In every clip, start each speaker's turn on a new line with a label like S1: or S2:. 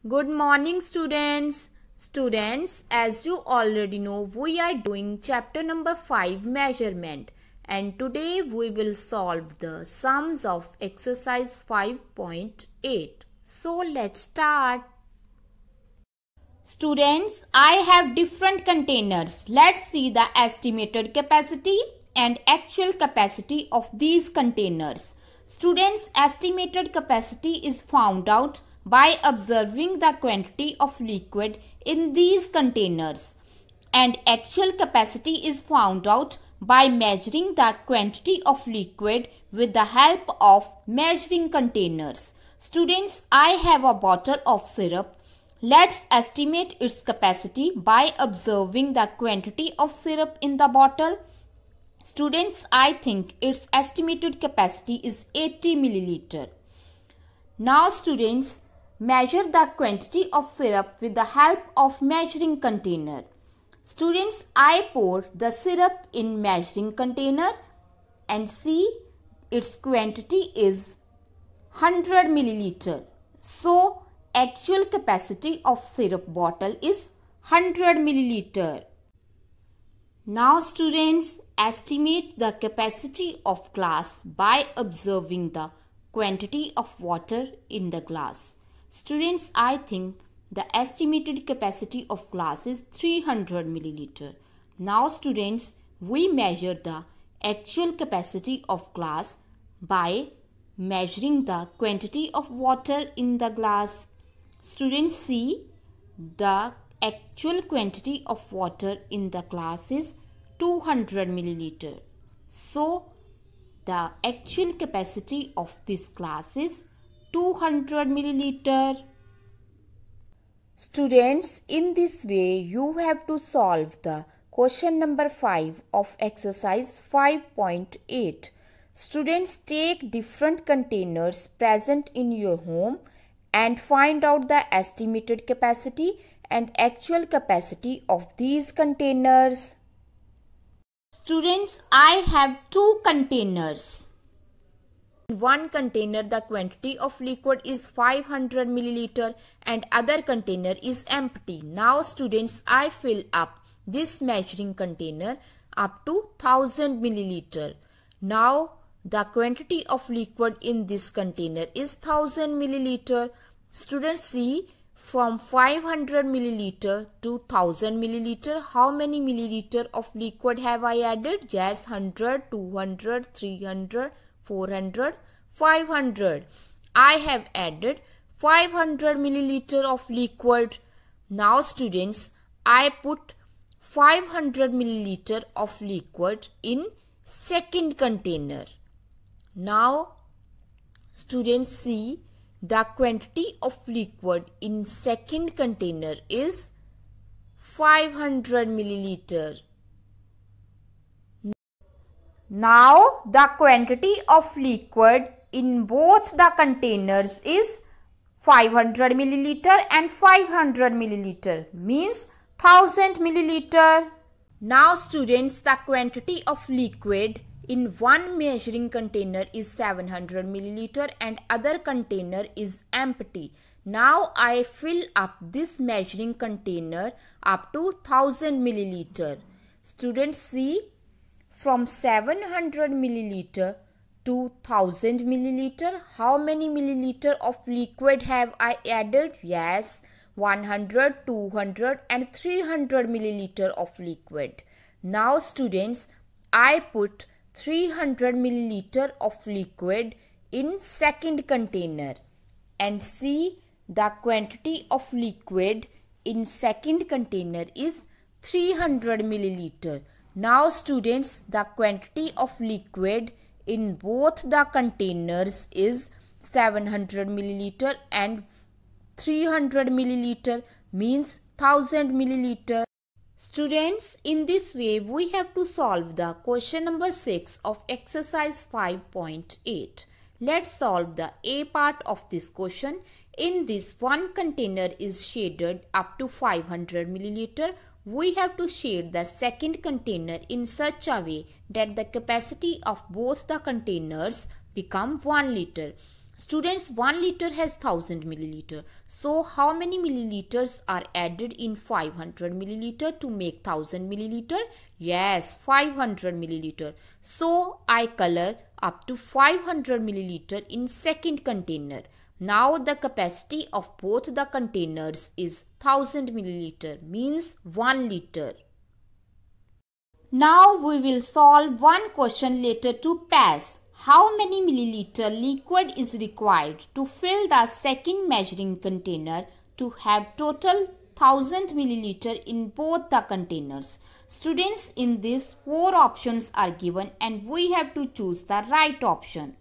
S1: Good morning students. Students, as you already know, we are doing chapter number 5 measurement, and today we will solve the sums of exercise 5.8. So let's start. Students, I have different containers. Let's see the estimated capacity and actual capacity of these containers. Students, estimated capacity is found out by observing the quantity of liquid in these containers, and actual capacity is found out by measuring the quantity of liquid with the help of measuring containers. Students, I have a bottle of syrup. Let's estimate its capacity by observing the quantity of syrup in the bottle. Students, I think its estimated capacity is 80 milliliter. Now students, measure the quantity of syrup with the help of measuring container. Students, I pour the syrup in measuring container and see its quantity is 100 milliliter. So, actual capacity of syrup bottle is 100 milliliter. Now students, estimate the capacity of glass by observing the quantity of water in the glass. Students, I think the estimated capacity of glass is 300 milliliter. Now students, we measure the actual capacity of glass by measuring the quantity of water in the glass. Students, see the actual quantity of water in the glass is 200 milliliter. So, the actual capacity of this glass is 200 milliliter. Students, in this way you have to solve the question number 5 of exercise 5.8. Students, take different containers present in your home and find out the estimated capacity and actual capacity of these containers. Students, I have 2 containers. In one container, the quantity of liquid is 500 milliliter and other container is empty. Now students, I fill up this measuring container up to 1000 milliliter. Now the quantity of liquid in this container is 1000 milliliter. Students, see from 500 milliliter to 1000 milliliter, how many milliliter of liquid have I added? Yes, 100, 200, 300, 400, 500. I have added 500 milliliter of liquid. Now students, I put 500 milliliter of liquid in second container. Now students, see the quantity of liquid in second container is 500 milliliter. Now the quantity of liquid in both the containers is 500 milliliter and 500 milliliter, means 1000 milliliter. Now students, the quantity of liquid in one measuring container is 700 milliliter and other container is empty. Now I fill up this measuring container up to 1000 milliliter. Students, see from 700 milliliter to 1000 milliliter, how many milliliter of liquid have I added? Yes, 100, 200 and 300 milliliter of liquid. Now students, I put 300 milliliter of liquid in second container and see the quantity of liquid in second container is 300 milliliter. Now students, the quantity of liquid in both the containers is 700 milliliter and 300 milliliter, means 1000 milliliter. Students, in this way we have to solve the question number 6 of exercise 5.8. Let's solve the A part of this question. In this, one container is shaded up to 500 milliliter. We have to shade the second container in such a way that the capacity of both the containers become 1 liter. Students, 1 liter has 1000 milliliter. So how many milliliters are added in 500 milliliter to make 1000 milliliter? Yes, 500 milliliter. So I color up to 500 milliliter in second container. Now the capacity of both the containers is 1000 milliliter, means 1 liter. Now we will solve one question related to pass. How many milliliter liquid is required to fill the second measuring container to have total 1000 milliliter in both the containers? Students, in this 4 options are given and we have to choose the right option.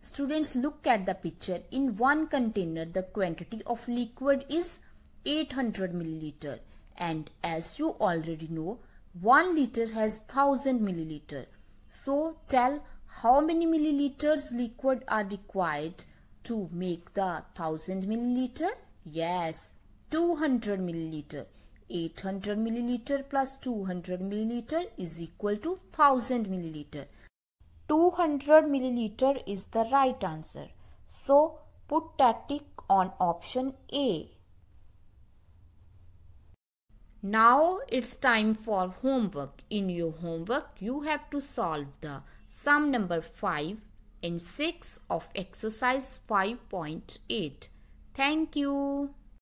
S1: Students, look at the picture. In one container the quantity of liquid is 800 milliliter, and as you already know, 1 liter has 1000 milliliter. So tell how many milliliters liquid are required to make the 1000 milliliter? Yes, 200 milliliter. 800 milliliter plus 200 milliliter is equal to 1000 milliliter. 200 milliliter is the right answer. So put a tick on option A. Now it's time for homework. In your homework, you have to solve the sum number 5 and 6 of exercise 5.8. Thank you.